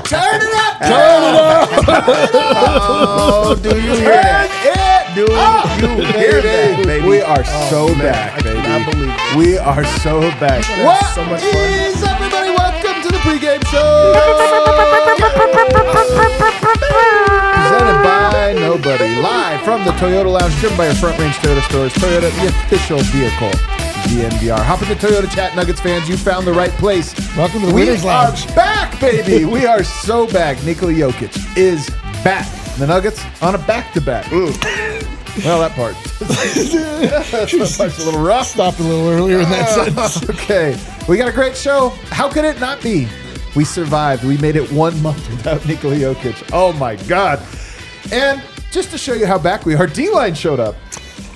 Turn it up! Oh, do you hear that? Do you hear that, baby? We are so back, baby. I believe it. We are so back. What so much fun. is everybody? Welcome to the pregame show. Presented by nobody. Live from the Toyota Lounge, driven by your Front Range Toyota stores. Toyota, the official vehicle. DNVR. Hop in the Toyota chat, Nuggets fans. You found the right place. Welcome to the Winners Lounge. We are back, baby. We are so back. Nikola Jokic is back. The Nuggets on a back-to-back. Well, that part. That part's a little rough. Stopped a little earlier in that sentence. Okay. We got a great show. How could it not be? We survived. We made it 1 month without Nikola Jokic. Oh, my God. And just to show you how back we are, D-Line showed up.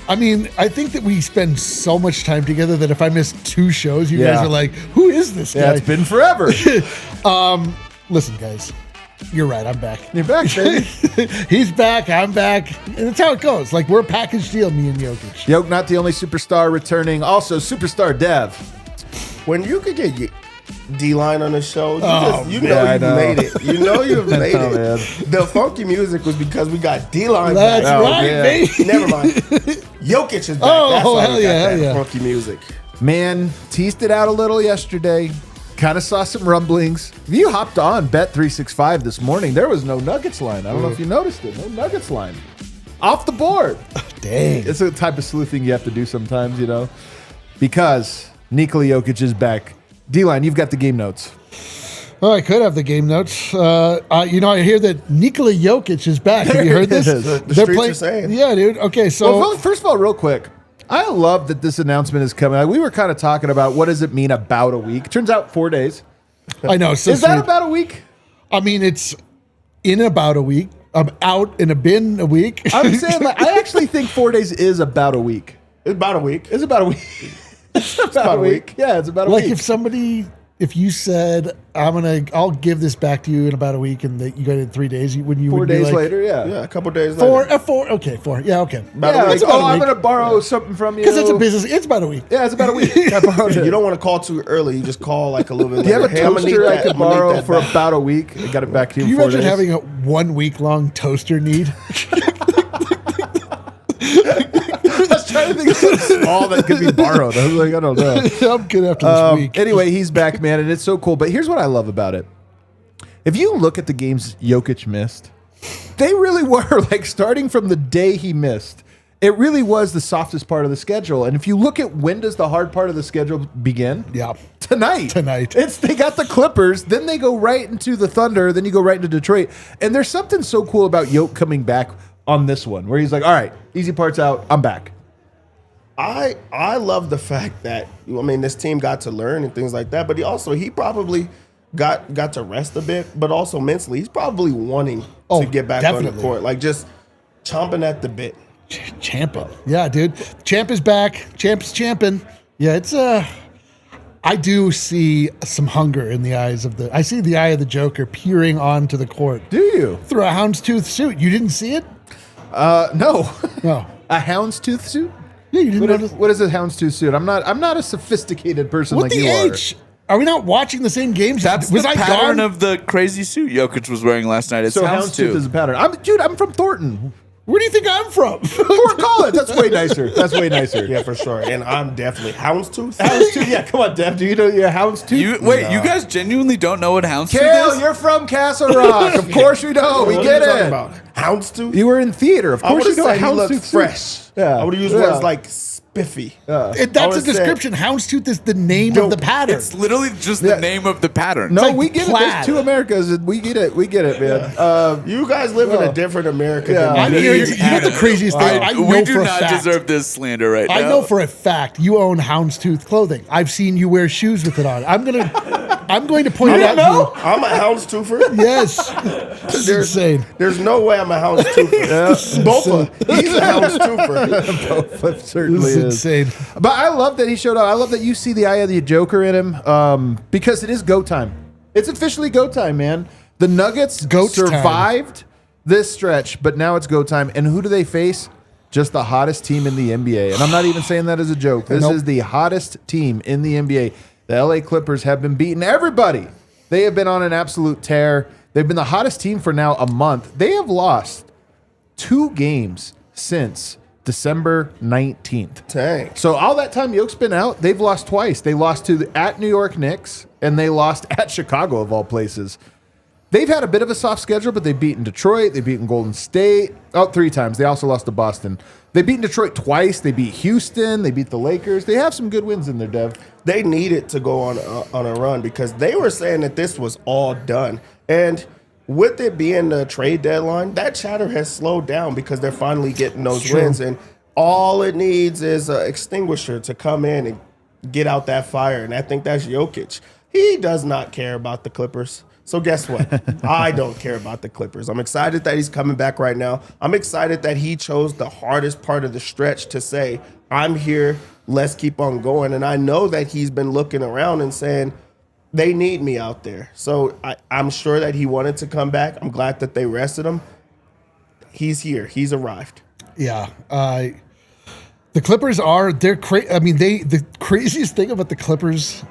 I mean, I think that we spend so much time together that if I miss 2 shows, you guys are like, who is this guy? Yeah, it's been forever. Listen, guys, you're right. I'm back. You're back, baby. He's back. I'm back. And that's how it goes. Like, we're a package deal, me and Jokic. Joke, not the only superstar returning. Also, superstar Dev. When you could get D-Line on the show, you I know. made it. You know you've made Oh, it. man. The funky music was because we got D-Line That's back. right, yeah. baby. Never mind. Jokic is back. Oh, That's why hell we got yeah, that hell yeah. funky music. Man, teased it out a little yesterday. Kind of saw some rumblings. If you hopped on Bet365 this morning, there was no Nuggets line. I don't know if you noticed it. No Nuggets line. Off the board. Dang. It's a type of sleuthing you have to do sometimes, you know, because Nikola Jokic is back. D-Line, you've got the game notes. Well, I could have the game notes. I hear that Nikola Jokic is back. Have you heard this? The streets are saying. Yeah, dude. Okay, so Well, first of all, real quick, I love that this announcement is coming. We were kind of talking about what does it mean about a week. Turns out 4 days. I know. So Is that sweet. about a week? I mean, it's in about a week. I'm out in a bin a week. I'm saying, like, I actually think 4 days is about a week. It's about a week. It's about a week. It's about a week. Yeah, it's about a Like week. if you said I'll give this back to you in about a week, and that you got it in 3 days, wouldn't you? 4 would be days like, later, yeah. Yeah, a couple days Four. later. Okay, 4. Yeah, okay. Yeah, like, It's about a I'm week. going to borrow something from you. Because it's a business. It's about a week. Yeah, it's about a week. I borrowed it. You don't want to call too early. You just call like a little bit Do you later. have a Hey, I'ma need toaster I that. could I'ma need borrow that for back. about a week? I got it back to you Can in you 4 imagine days. having a 1 week long toaster need? I was trying to think of something small that could be borrowed. I was like, I don't know. I'm good after this week. Anyway, he's back, man, and it's so cool. But here's what I love about it. If you look at the games Jokic missed, they really were, like, starting from the day he missed, it really was the softest part of the schedule. And if you look at when does the hard part of the schedule begin? Yeah. Tonight. It's They got the Clippers, then they go right into the Thunder, then you go right into Detroit. And there's something so cool about Jokic coming back on this one, where he's like, all right, easy part's out, I'm back. I love the fact that, I mean, this team got to learn and things like that, but he probably got to rest a bit, but also mentally, he's probably wanting to get back on definitely. the court, like just chomping at the bit. Champing. Yeah, dude. Champ is back. Champ's champing. Yeah, it's I do see some hunger in the eyes of I see the eye of the Joker peering onto the court. Do you? Through a houndstooth suit. You didn't see it? No. No. A houndstooth suit? Yeah, you didn't notice. What is a houndstooth suit? I'm not a sophisticated person What like the you H? Are we not watching the same games? That's Was the I pattern gone? of the crazy suit Jokic was wearing last night. It's So houndstooth is a pattern. I'm from Thornton. Where do you think I'm from? Fort Collins. That's way nicer. That's way nicer. Yeah, for sure. And I'm definitely houndstooth. Houndstooth. Yeah, come on, Dev. Do you know your houndstooth? You guys genuinely don't know what houndstooth Kale, is? you're from Castle Rock. Of course you know. We What get are you talking it. about? Houndstooth? You were in theater. Of I course would you have know said a he houndstooth looked suit. fresh. Yeah. I would have used Yeah. words like spiffy. That's I a would've said- description. Houndstooth is the name of the pattern. It's literally just the Yeah. name of the pattern. No, like we get it. plaid. There's two Americas. And we get it. We get it, man. You guys live in Well, a different America yeah. than I'm me. here. You know the craziest thing? I know we do for a not fact. deserve this slander right now. I know for a fact you own houndstooth clothing. I've seen you wear shoes with it on. I'm I'm going to point it out to you. I'm a houndstoofer. Yes. This is insane. There's no way I'm a houndstoofer. Bofa. He's a houndstoofer. Bofa certainly This is is. insane. But I love that he showed up. I love that you see the eye of the Joker in him because it is go time. It's officially go time, man. The Nuggets survived this stretch, but now it's go time. And who do they face? Just the hottest team in the NBA. And I'm not even saying that as a joke. This is the hottest team in the NBA. The LA Clippers have been beating everybody. They have been on an absolute tear. They've been the hottest team for now a month. They have lost 2 games since December 19th. Dang. So all that time Yoke's been out, they've lost twice. They lost at New York Knicks, and they lost at Chicago, of all places. They've had a bit of a soft schedule, but they've beaten Detroit. They've beaten Golden State. 3 times. They also lost to Boston. They've beaten Detroit twice. They beat Houston. They beat the Lakers. They have some good wins in there, Dev. They needed to go on a run because they were saying that this was all done. And with it being the trade deadline, that chatter has slowed down because they're finally getting those wins. And all it needs is an extinguisher to come in and get out that fire. And I think that's Jokic. He does not care about the Clippers. So guess what? I don't care about the Clippers. I'm excited that he's coming back right now. I'm excited that he chose the hardest part of the stretch to say, I'm here, let's keep on going. And I know that he's been looking around and saying, they need me out there. So I'm sure that he wanted to come back. I'm glad that they rested him. He's here. He's arrived. Yeah. The Clippers they're crazy. I mean, the craziest thing about the Clippers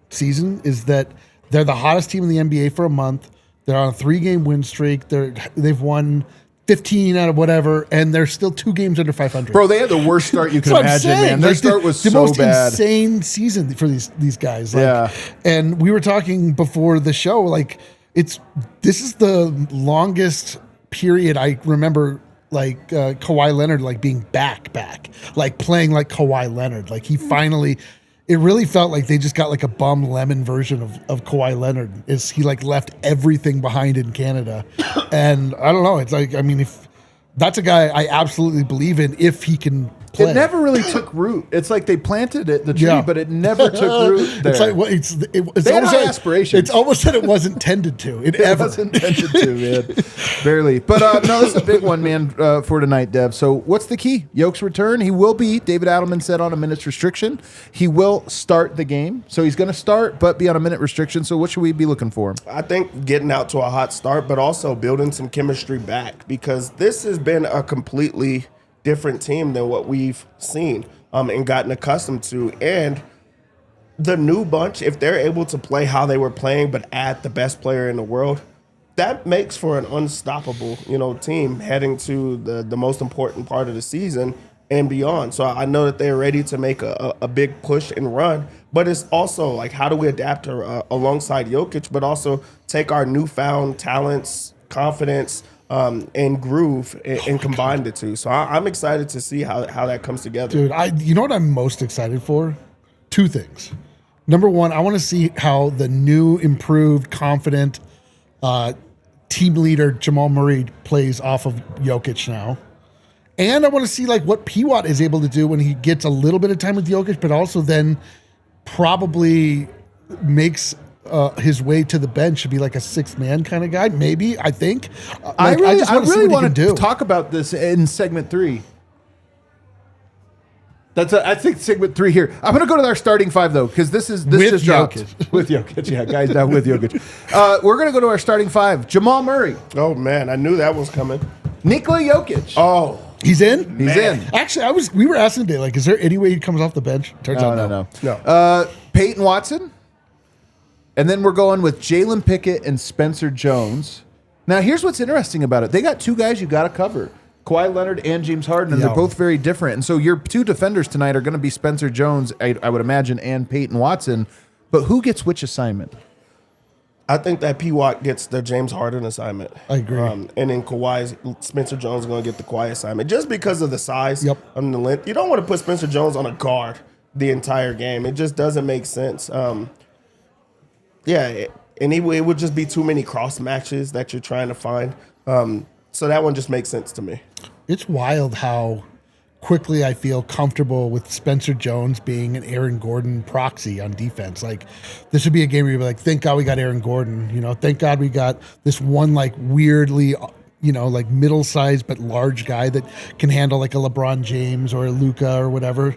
season is that they're the hottest team in the NBA for a month. They're on a 3-game win streak. They've won 15 out of whatever, and they're still 2 games under 500. Bro, they had the worst start you could That's what I'm imagine, saying. man. Their Like, start was the so most bad. insane season for these guys. Like, Yeah. And we were talking before the show, like this is the longest period I remember, like Kawhi Leonard like being back, like playing like Kawhi Leonard. Like he finally. It really felt like they just got like a bum lemon version of Kawhi Leonard. He like left everything behind in Canada, and I don't know. It's like, I mean, if that's a guy I absolutely believe in, if he can play. It never really took root. It's like they planted the tree, but it never took root there. It's like it's They had almost high like, aspirations. It's almost that it wasn't tended to. It wasn't intended to, man. Barely. But no, this is a big one, man, for tonight, Dev. So what's the key? Yoke's return. He will be, David Adelman said, on a minute's restriction. He will start the game. So he's going to start, but be on a minute restriction. So what should we be looking for? I think getting out to a hot start, but also building some chemistry back because this has been a completely different team than what we've seen and gotten accustomed to. And the new bunch, if they're able to play how they were playing, but add the best player in the world, that makes for an unstoppable, team heading to the most important part of the season and beyond. So I know that they're ready to make a big push and run, but it's also like, how do we adapt alongside Jokic, but also take our newfound talents, confidence, and groove and combine the two. So I'm excited to see how that comes together. Dude, you know what I'm most excited for? 2 things. Number one, I want to see how the new, improved, confident team leader Jamal Murray plays off of Jokic now. And I want to see like what Peyton is able to do when he gets a little bit of time with Jokic, but also then probably makes his way to the bench, should be like a 6th man kind of guy. Maybe, I think. I really want to talk about this in segment 3. I think segment 3 here. I'm going to go to our starting 5 though, because this just dropped with Jokic. Yeah, guys, down with Jokic. We're going to go to our starting 5. Jamal Murray. Oh man, I knew that was coming. Nikola Jokic. Oh, he's in. He's in. Actually, we were asking today, like, is there any way he comes off the bench? Turns out no. Peyton Watson. And then we're going with Jalen Pickett and Spencer Jones. Now, here's what's interesting about it. They got 2 guys you got to cover. Kawhi Leonard and James Harden, and they're both very different. And so your 2 defenders tonight are going to be Spencer Jones, I would imagine, and Peyton Watson. But who gets which assignment? I think that P-Watt gets the James Harden assignment. I agree. And then Spencer Jones is going to get the Kawhi assignment just because of the size and the length. You don't want to put Spencer Jones on a guard the entire game. It just doesn't make sense. And it would just be too many cross matches that you're trying to find. So that one just makes sense to me. It's wild how quickly I feel comfortable with Spencer Jones being an Aaron Gordon proxy on defense. Like, this would be a game where you'd be like, thank God we got Aaron Gordon. Thank God we got this one, like, weirdly, like middle-sized but large guy that can handle like a LeBron James or a Luka or whatever.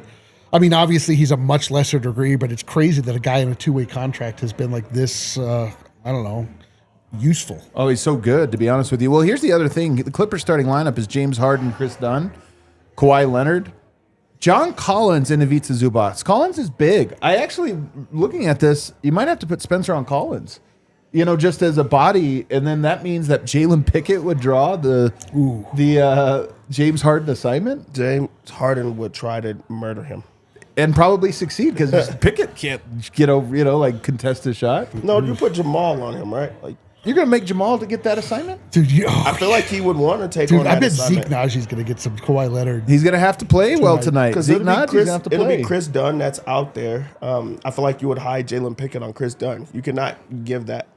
I mean, obviously he's a much lesser degree, but it's crazy that a guy in a two-way contract has been like this, I don't know, useful. Oh, he's so good, to be honest with you. Well, here's the other thing. The Clippers starting lineup is James Harden, Chris Dunn, Kawhi Leonard, John Collins, and Ivica Zubac. Collins is big. I actually, looking at this, you might have to put Spencer on Collins, just as a body, and then that means that Jalen Pickett would draw the James Harden assignment. James Harden would try to murder him. And probably succeed because Pickett can't get over, like contest his shot. No, you put Jamal on him, right? Like, you're going to make Jamal to get that assignment? Dude, I feel like he would want to take on that I bet assignment. Zeke Najee's going to get some Kawhi Leonard. He's going to have to play well tonight. Because Zeke Najee's going to have to play. It'll be Chris Dunn that's out there. I feel like you would hide Jalen Pickett on Chris Dunn. You cannot give that.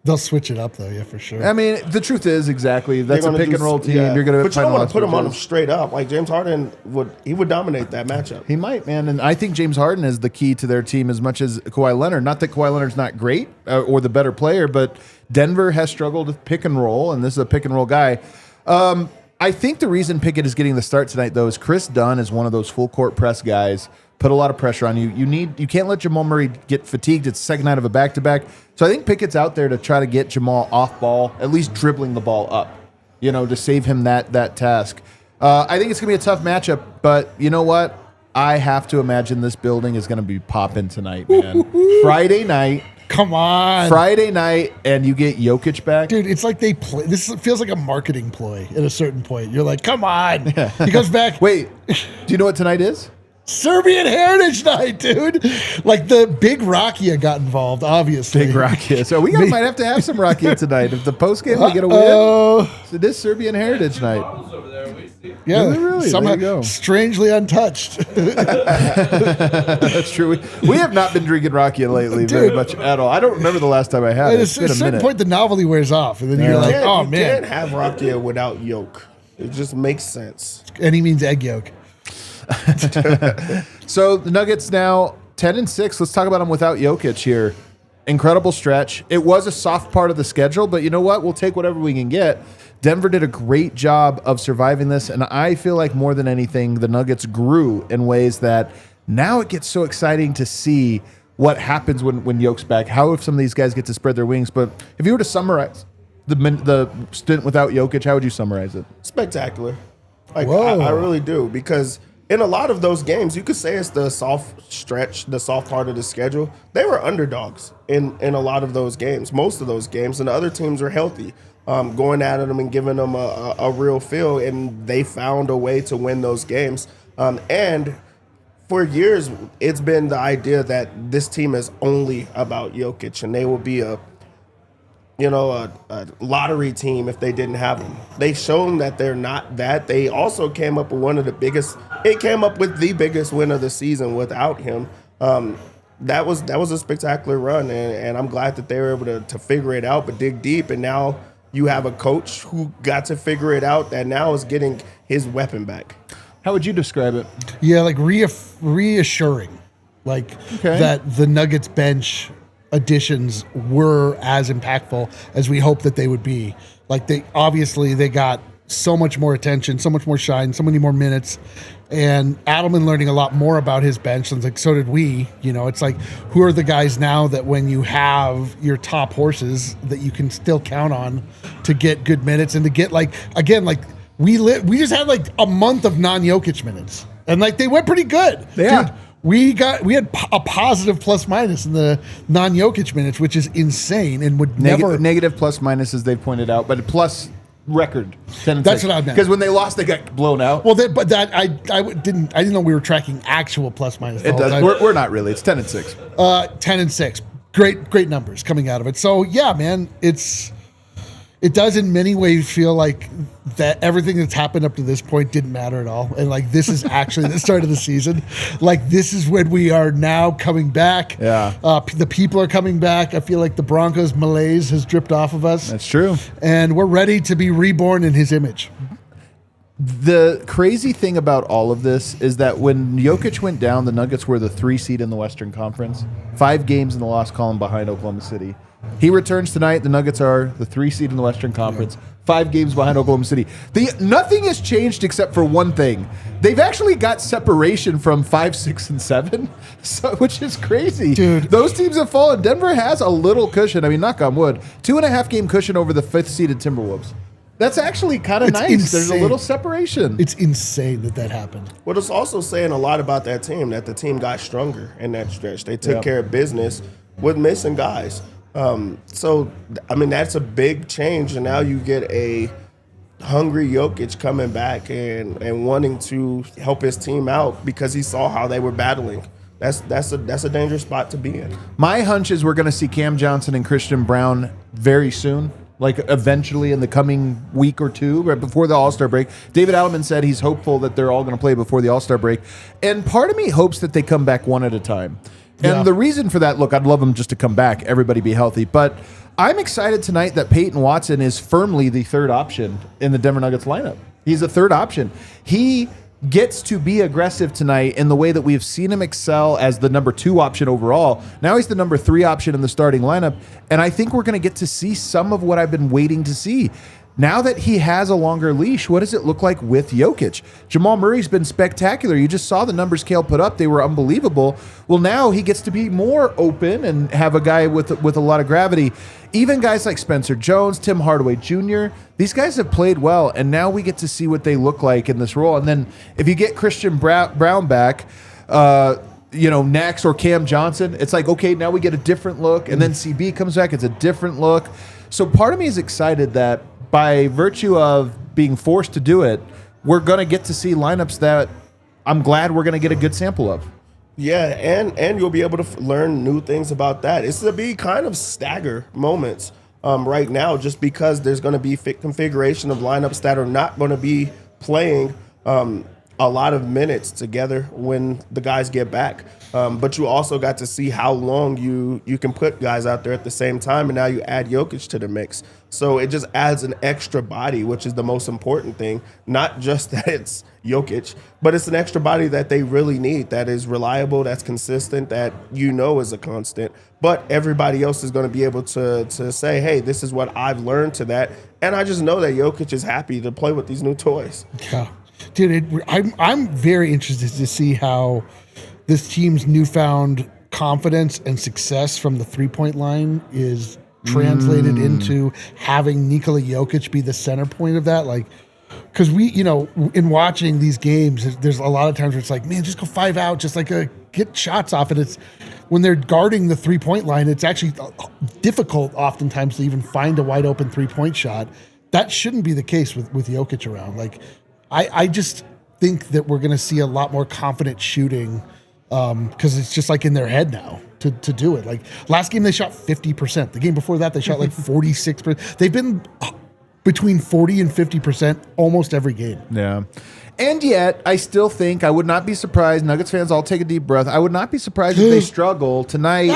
They'll switch it up, though, yeah, for sure. I mean, the truth is exactly that's a pick and roll team. Yeah. You're going to, but you don't want to put him on him straight up. Like James Harden would dominate that matchup. He might, man, and I think James Harden is the key to their team as much as Kawhi Leonard. Not that Kawhi Leonard's not great or the better player, but Denver has struggled with pick and roll, and this is a pick and roll guy. I think the reason Pickett is getting the start tonight, though, is Chris Dunn is one of those full court press guys. Put a lot of pressure on you. You can't let Jamal Murray get fatigued. It's the second night of a back-to-back. So I think Pickett's out there to try to get Jamal off ball, at least dribbling the ball up, to save him that task. I think it's going to be a tough matchup, but you know what? I have to imagine this building is going to be popping tonight, man. Friday night. Come on. Friday night, and you get Jokic back. Dude, it's like they play. This feels like a marketing ploy at a certain point. You're like, come on. He goes back. Wait, do you know what tonight is? Serbian Heritage Night, dude. Like the big Rakia got involved, obviously. Big Rakia. So we might have to have some Rakia tonight. If the post game we get a win, so this Serbian Heritage Night. Yeah, really? Somehow strangely untouched. That's true. We have not been drinking Rakia lately very much at all. I don't remember the last time I had it. At a certain point, the novelty wears off, and then you're like, oh, man. You can't have Rakia without yolk. It just makes sense. And he means egg yolk. So the Nuggets now 10-6. Let's talk about them without Jokic here. Incredible stretch. It was a soft part of the schedule, but you know what? We'll take whatever we can get. Denver did a great job of surviving this, and I feel like more than anything, the Nuggets grew in ways that now it gets so exciting to see what happens when Jokic's back. How if some of these guys get to spread their wings? But if you were to summarize the stint without Jokic, how would you summarize it? Spectacular. Like I really do, because in a lot of those games, you could say it's the soft stretch, the soft part of the schedule. They were underdogs in a lot of those games, most of those games, and the other teams were healthy, going at them and giving them a real feel, and they found a way to win those games. And for years, it's been the idea that this team is only about Jokic, and they will be a lottery team if they didn't have him. They've shown that they're not that. They also came up with the biggest win of the season without him. That was a spectacular run, and I'm glad that they were able to figure it out, but dig deep. And now you have a coach who got to figure it out that now is getting his weapon back. How would you describe it? Yeah, like reassuring, that the Nuggets bench additions were as impactful as we hoped that they would be. Like they got so much more attention, so much more shine, so many more minutes, and Adelman learning a lot more about his bench, and like so did we. It's like, who are the guys now that when you have your top horses that you can still count on to get good minutes and to get we just had like a month of non-Jokic minutes, and like they went pretty good. Yeah. Dude, we had a positive plus minus in the non-Jokic minutes, which is insane and would never negative plus minus, as they've pointed out, but plus record 10-6. That's what I meant. Because when they lost, they got blown out. Well, I didn't know we were tracking actual plus minus. It does. We're not really. It's 10-6. 10-6. Great numbers coming out of it. So yeah, man, it does in many ways feel like that everything that's happened up to this point didn't matter at all. And like, this is actually the start of the season. Like, this is when we are now coming back. Yeah. The people are coming back. I feel like the Broncos malaise has dripped off of us. That's true. And we're ready to be reborn in his image. The crazy thing about all of this is that when Jokic went down, the Nuggets were the 3 seed in the Western Conference. 5 games in the loss column behind Oklahoma City. He returns tonight. The Nuggets are the 3 seed in the Western Conference. 5 games behind Oklahoma City. Nothing has changed except for one thing. They've actually got separation from 5, 6, and 7, which is crazy. Dude. Those teams have fallen. Denver has a little cushion. I mean, knock on wood. 2.5 game cushion over the 5th seeded Timberwolves. That's actually kind of nice. Insane. There's a little separation. It's insane that happened. But it's also saying a lot about that team, that the team got stronger in that stretch. They took care of business with missing guys. So, I mean, that's a big change. And now you get a hungry Jokic coming back and wanting to help his team out because he saw how they were battling. That's a dangerous spot to be in. My hunch is we're going to see Cam Johnson and Christian Brown very soon. Like eventually in the coming week or two, right before the All-Star break. David Alleman said he's hopeful that they're all going to play before the All-Star break. And part of me hopes that they come back one at a time. And the reason for that, look, I'd love them just to come back, everybody be healthy. But I'm excited tonight that Peyton Watson is firmly the third option in the Denver Nuggets lineup. He's a third option. He gets to be aggressive tonight in the way that we have seen him excel as the number 2 option overall. Now he's the number 3 option in the starting lineup, and I think we're going to get to see some of what I've been waiting to see. Now that he has a longer leash, what does it look like with Jokic? Jamal Murray's been spectacular. You just saw the numbers Cale put up. They were unbelievable. Well, now he gets to be more open and have a guy with a lot of gravity. Even guys like Spencer Jones, Tim Hardaway Jr., these guys have played well, and now we get to see what they look like in this role. And then if you get Christian Brown back, next, or Cam Johnson, it's like, okay, now we get a different look. And then CB comes back, it's a different look. So part of me is excited that by virtue of being forced to do it, we're going to get to see lineups that I'm glad we're going to get a good sample of. Yeah, and you'll be able to learn new things about that. It's to be kind of stagger moments right now, just because there's going to be configuration of lineups that are not going to be playing a lot of minutes together when the guys get back. But you also got to see how long you can put guys out there at the same time, and now you add Jokic to the mix. So it just adds an extra body, which is the most important thing. Not just that it's Jokic, but it's an extra body that they really need, that is reliable, that's consistent, that is a constant. But everybody else is going to be able to say, hey, this is what I've learned to that. And I just know that Jokic is happy to play with these new toys. Yeah. Dude, I'm very interested to see how this team's newfound confidence and success from the three-point line is translated into having Nikola Jokic be the center point of that. Like, because in watching these games, there's a lot of times where it's like, man, just go 5 out, just like get shots off. And it's when they're guarding the three-point line, it's actually difficult oftentimes to even find a wide open three-point shot. That shouldn't be the case with Jokic around. Like, I just think that we're going to see a lot more confident shooting because it's just like in their head now to do it. Like last game they shot 50%. The game before that they shot like 46%. They've been between 40 and 50% almost every game. Yeah. And yet, I still think I would not be surprised. Nuggets fans, all take a deep breath. I would not be surprised if they struggle tonight.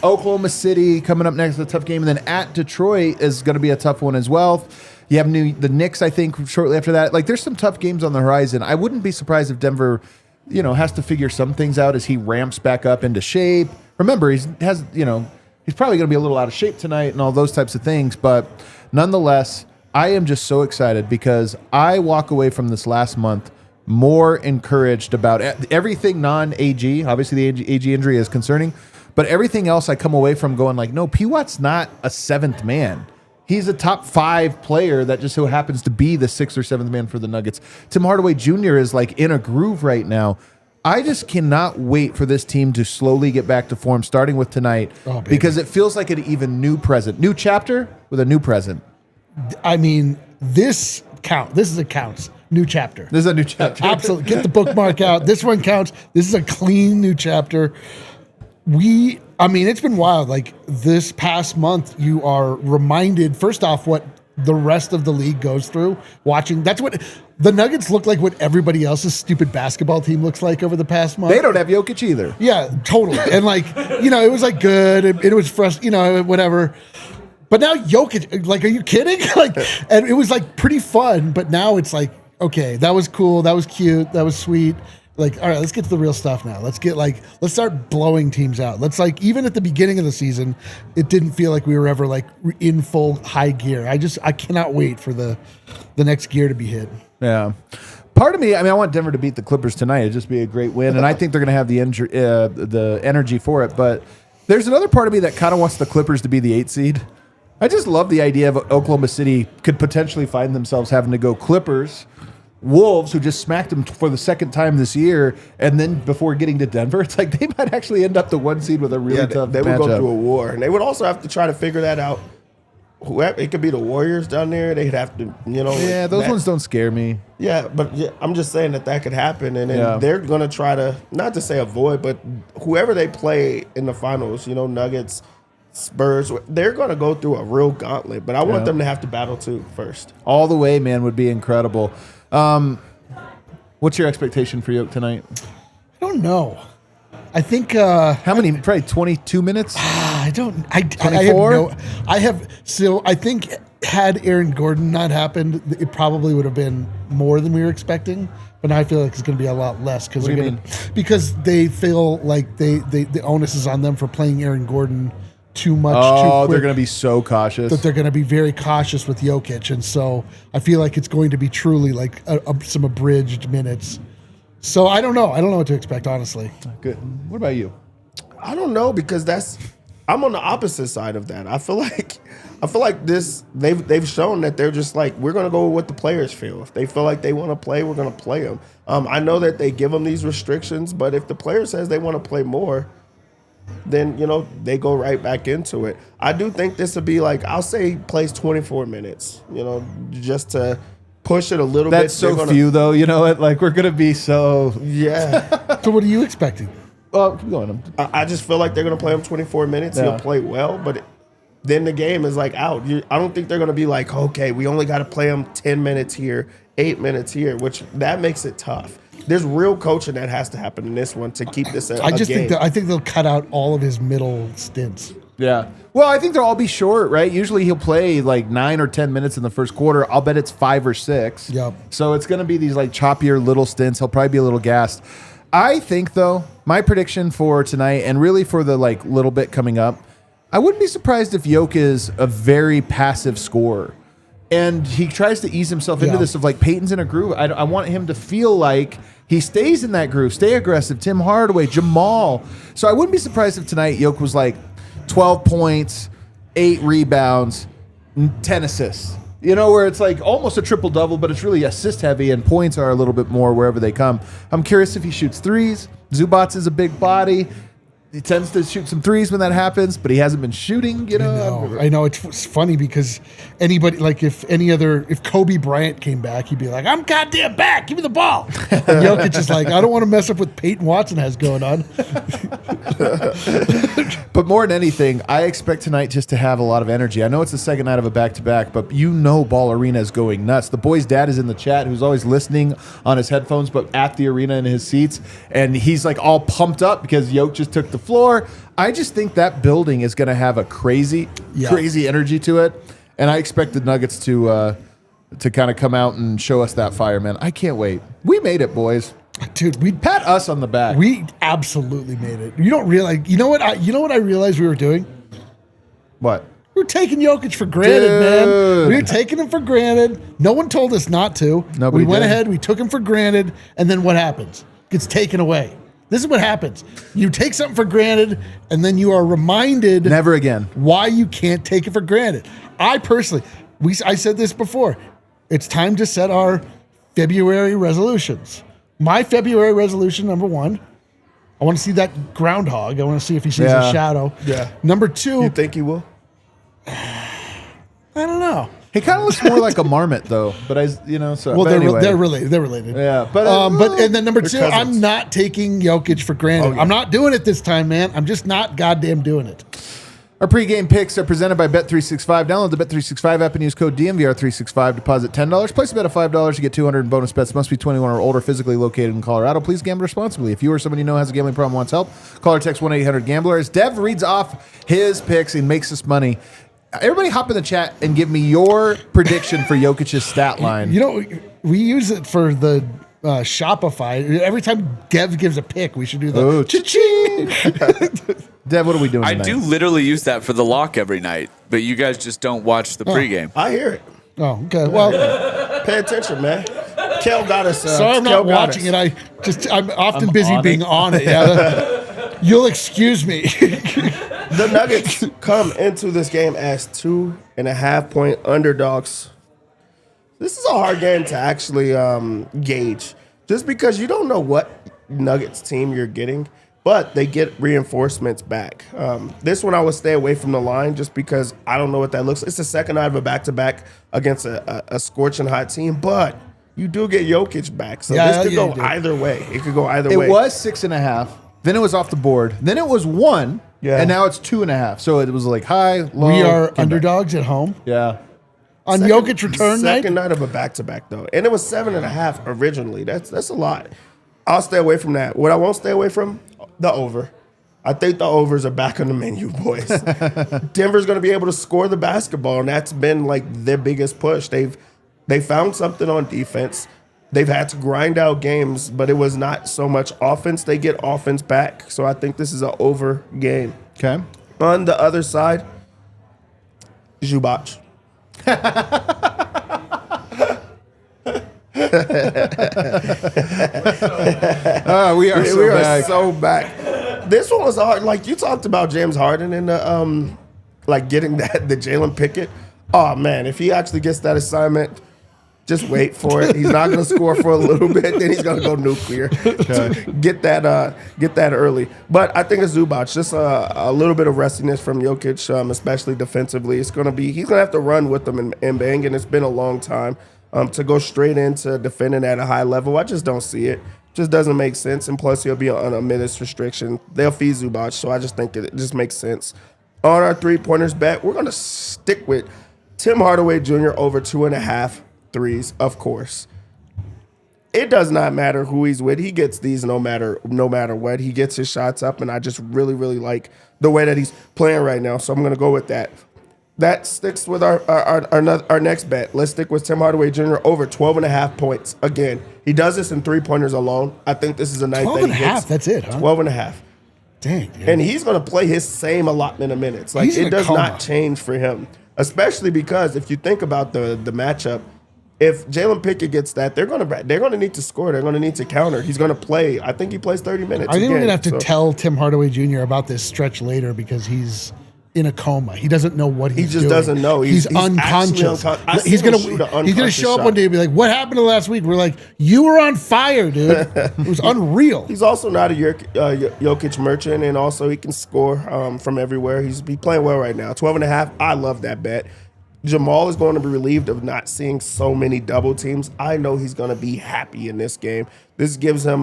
Oklahoma City coming up next is a tough game, and then at Detroit is going to be a tough one as well. You have the Knicks, I think, shortly after that. Like, there's some tough games on the horizon. I wouldn't be surprised if Denver, has to figure some things out as he ramps back up into shape. Remember, he's probably going to be a little out of shape tonight and all those types of things. But nonetheless, I am just so excited because I walk away from this last month more encouraged about everything non-AG. Obviously, the AG injury is concerning. But everything else I come away from going like, no, P-Watt's not a 7th man. He's a top 5 player that just so happens to be the 6th or 7th man for the Nuggets. Tim Hardaway Jr. is like in a groove right now. I just cannot wait for this team to slowly get back to form, starting with tonight, because it feels like an even new present. New chapter with a new present. I mean, this counts. This is a counts. New chapter. This is a new chapter. Absolutely. Get the bookmark out. This one counts. This is a clean new chapter. It's been wild. Like this past month, you are reminded, first off, what the rest of the league goes through watching. That's what the Nuggets look like, what everybody else's stupid basketball team looks like over the past month. They don't have Jokic either. Yeah, totally. And it was like good. It was frustrating, whatever. But now Jokic, like, are you kidding? And it was like pretty fun. But now it's like, okay, that was cool, that was cute, that was sweet. Like, all right, let's get to the real stuff now. Let's start blowing teams out. Let's even at the beginning of the season, it didn't feel like we were ever like in full high gear. I cannot wait for the next gear to be hit. Yeah. Part of me, I want Denver to beat the Clippers tonight. It'd just be a great win, and I think they're going to have the energy for it. But there's another part of me that kind of wants the Clippers to be the 8 seed. I just love the idea of Oklahoma City could potentially find themselves having to go Clippers, Wolves, who just smacked them for the second time this year, and then before getting to Denver, it's like they might actually end up the 1 seed with a really tough They would go matchup. through a war, and they would also have to try to figure that out. Whoever, it could be the Warriors down there. They'd have to, Yeah, those ones don't scare me. Yeah, but I'm just saying that could happen, and then they're going to try to, not to say avoid, but whoever they play in the finals, Nuggets, Spurs, they're going to go through a real gauntlet. But I want them to have to battle too first. All the way, man, would be incredible. What's your expectation for Yoke tonight? I don't know. I think how many? Probably 22 minutes. I don't. I 24? I think had Aaron Gordon not happened, it probably would have been more than we were expecting. But now I feel like it's going to be a lot less because they feel like the onus is on them for playing Aaron Gordon too much. Oh, too they're quick, going to be so cautious. that they're going to be very cautious with Jokic, and so I feel like it's going to be truly like some abridged minutes. So I don't know. I don't know what to expect, honestly. Good. What about you? I don't know, because I'm on the opposite side of that. I feel like this they've shown that they're just like, we're going to go with what the players feel. If they feel like they want to play, we're going to play them. I know that they give them these restrictions, but if the player says they want to play more, then they go right back into it. I do think this would be like, I'll say plays 24 minutes, just to push it a little bit. That's so few, though. You know what? Like, we're going to be so... Yeah. So what are you expecting? Well, keep going. I just feel like they're going to play him 24 minutes. Yeah. He'll play well, but then the game is like out. I don't think they're going to be like, okay, we only got to play him 10 minutes here, 8 minutes here, which that makes it tough. There's real coaching that has to happen in this one to keep this a game. I think they'll cut out all of his middle stints. Yeah. Well, I think they'll all be short, right? Usually he'll play like 9 or 10 minutes in the first quarter. I'll bet it's 5 or 6. Yep. So it's going to be these like choppier little stints. He'll probably be a little gassed. I think, though, my prediction for tonight and really for the like little bit coming up, I wouldn't be surprised if Yoke is a very passive scorer. And he tries to ease himself into this of like Peyton's in a groove. I want him to feel like he stays in that groove, stay aggressive. Tim Hardaway, Jamal. So I wouldn't be surprised if tonight Yoke was like 12 points, 8 rebounds, 10 assists. Where it's like almost a triple-double, but it's really assist heavy and points are a little bit more wherever they come. I'm curious if he shoots threes. Zubats is a big body. He tends to shoot some threes when that happens, but he hasn't been shooting, I know. It's funny because anybody, like if Kobe Bryant came back, he'd be like, I'm goddamn back. Give me the ball. And Jokic is like, I don't want to mess up what Peyton Watson has going on. But more than anything, I expect tonight just to have a lot of energy. I know it's the second night of a back-to-back, but Ball Arena is going nuts. The boy's dad is in the chat who's always listening on his headphones, but at the arena in his seats, and he's like all pumped up because Yoke just took the floor. I just think that building is going to have a crazy energy to it, and I expect the Nuggets to kind of come out and show us that fire, man. I can't wait. We made it, boys. Dude, we Pat us on the back. We absolutely made it. You don't realize. You know what I realized we were doing? What? We're taking Jokic for granted, man. We were taking him for granted. No one told us not to. Nobody we went did. ahead. We took him for granted, and then what happens? Gets taken away. This is what happens. You take something for granted, and then you are reminded Never again. why you can't take it for granted. I personally, I said this before. It's time to set our February resolutions. My February resolution, number 1, I want to see that groundhog. I want to see if he sees a shadow. Yeah. Number 2, You think he will? I don't know. He kind of looks more like a marmot, though. But so. Well, but anyway. they're related. Yeah, but and then number 2, cousins. I'm not taking Jokic for granted. Oh, yeah. I'm not doing it this time, man. I'm just not goddamn doing it. Our pregame picks are presented by Bet365. Download the Bet365 app and use code DNVR365. Deposit $10. Place a bet of $5. You get 200 in bonus bets. Must be 21 or older, physically located in Colorado. Please gamble responsibly. If you or someone you know has a gambling problem wants help, call or text 1-800-GAMBLER. As Dev reads off his picks and makes us money, everybody hop in the chat and give me your prediction for Jokic's stat line. You know, we use it for the Shopify. Every time Dev gives a pick, we should do the cha-ching. Dev, what are we doing I tonight? do literally use that for the lock every night, but you guys just don't watch the pregame. I hear it. Oh, okay. Well, Pay attention, man. Kel got us. sorry I'm Kel not got watching us. it. I'm often busy on being it. on it. Yeah. You'll excuse me. The Nuggets come into this game as 2.5-point underdogs. This is a hard game to actually gauge, just because you don't know what Nuggets team you're getting, but they get reinforcements back. This one I would stay away from the line just because I don't know what that looks like. It's the second night of a back-to-back against a scorching hot team, but you do get Jokic back, so this could go either way. It could go either way. It was 6.5. Then it was off the board. Then it was 1. Yeah. And now it's 2.5. So it was like high, low. We are came back. underdogs at home. Yeah. On Jokic return night? Second night of a back-to-back, though. And it was 7.5 originally. That's a lot. I'll stay away from that. What I won't stay away from, the over. I think the overs are back on the menu, boys. Denver's going to be able to score the basketball, and that's been like their biggest push. They found something on defense. They've had to grind out games, but it was not so much offense. They get offense back. So I think this is an over game. Okay. On the other side, Zubac. We are so back. This one was hard. Like you talked about James Harden and the like getting the Jalen Pickett. Oh man, if he actually gets that assignment, just wait for it. He's not going to score for a little bit, then he's going to go nuclear. Get that early. But I think it's Zubac. Just a little bit of restiness from Jokic, especially defensively. He's going to have to run with them and bang, and it's been a long time. To go straight into defending at a high level, I just don't see it. Just doesn't make sense. And plus, he'll be on a minutes restriction. They'll feed Zubac, so I just think that it just makes sense. On our three-pointers bet, we're going to stick with Tim Hardaway Jr. over 2.5 threes, of course. It does not matter who he's with. He gets these no matter what. He gets his shots up, and I just really, really like the way that he's playing right now. So I'm going to go with that. That sticks with our next bet. Let's stick with Tim Hardaway Jr. over 12.5 points. Again, he does this in three-pointers alone. I think this is a night 12 that and a he half, hits. that's it, huh? 12.5. Dang, dude. And he's going to play his same allotment of minutes. Like, He's in it a does coma. not change for him, especially because if you think about the matchup, if Jalen Pickett gets that, they're going to need to score. They're going to need to counter. He's going to play. I think he plays 30 minutes. I think we're again, going to have to tell Tim Hardaway Jr. about this stretch later because he's in a coma. He doesn't know what he's doing. He just doesn't know. He's actually unconscious. He's He's shoot an gonna unconscious show up shot. one day and be like, "What happened to last week?" We're like, "You were on fire, dude. It was unreal." He's also not a Jokic merchant, and also he can score from everywhere. He's playing well right now. 12.5. I love that bet. Jamal is going to be relieved of not seeing so many double teams. I know he's going to be happy in this game. This gives him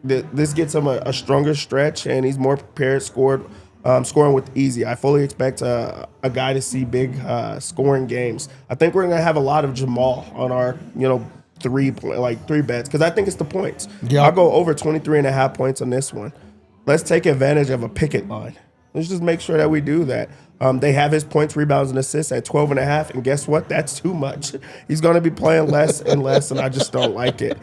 this gets him a stronger stretch, and he's more prepared, scoring with easy. I fully expect a guy to see big scoring games. I think we're going to have a lot of Jamal on our three bets because I think it's the points. Yeah. I'll go over 23.5 points on this one. Let's take advantage of a Pickett line. Let's just make sure that we do that. They have his points, rebounds, and assists at 12.5, and guess what? That's too much. He's going to be playing less and less, and I just don't like it.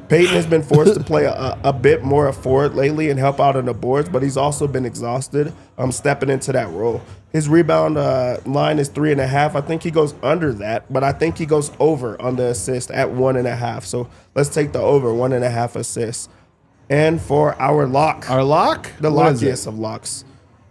Peyton has been forced to play a bit more forward lately and help out on the boards, but he's also been exhausted stepping into that role. His rebound line is 3.5. I think he goes under that, but I think he goes over on the assist at 1.5. So let's take the over, 1.5 assists. And for our lock. Our lock? The What is it? lockiest of locks.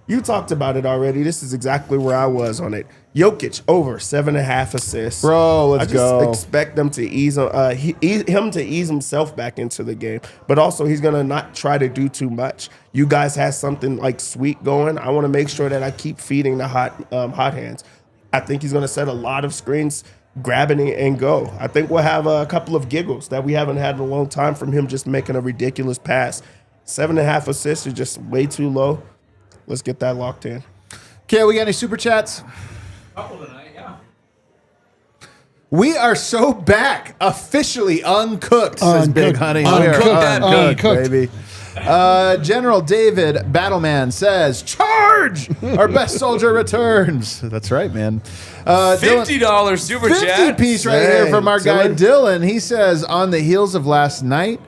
You talked about it already. This is exactly where I was on it. Jokic over 7.5 assists. Bro, let's go. I just expect them to ease him to ease himself back into the game, but also he's gonna not try to do too much. You guys have something like sweet going. I want to make sure that I keep feeding the hot hands. I think he's gonna set a lot of screens, grabbing it and go. I think we'll have a couple of giggles that we haven't had in a long time from him just making a ridiculous pass. 7.5 assists is just way too low. Let's get that locked in. Okay, we got any super chats? Couple tonight, yeah. We are so back, officially uncooked, says Big Honey. We are Uncooked, uncooked, uncooked. baby. General David Battleman says, "Charge! Our best soldier returns." That's right, man. $50 super chat. 50 piece right here from our guy Dylan. He says, on the heels of last night,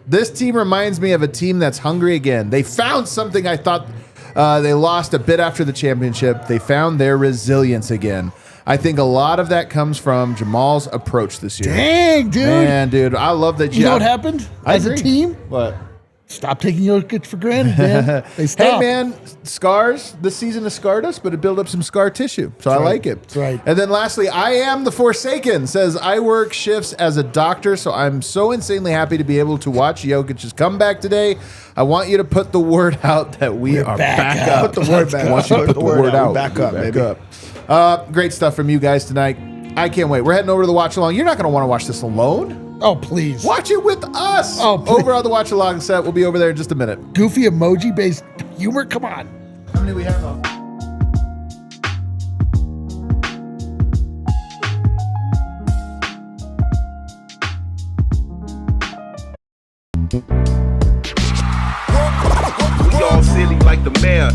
this team reminds me of a team that's hungry again. They found something I thought they lost a bit after the championship. They found their resilience again. I think a lot of that comes from Jamal's approach this year. Dang, dude. Man, dude, I love that. You know what happened as a team? What? Stop taking Jokic for granted, man. They stopped. Hey, man, scars. This season has scarred us, but it built up some scar tissue. So I like it. That's right. And then lastly, I am the Forsaken says, I work shifts as a doctor, so I'm so insanely happy to be able to watch Jokic's comeback today. I want you to put the word out that we're back up. Put the word back. I want you to put the word out. Back up, baby. Great stuff from you guys tonight. I can't wait. We're heading over to the watch along. You're not going to want to watch this alone. Oh, please. Watch it with us. Oh, please. Over on the watch along set. We'll be over there in just a minute. Goofy emoji-based humor? Come on. How many we have on? We all silly like the mayor.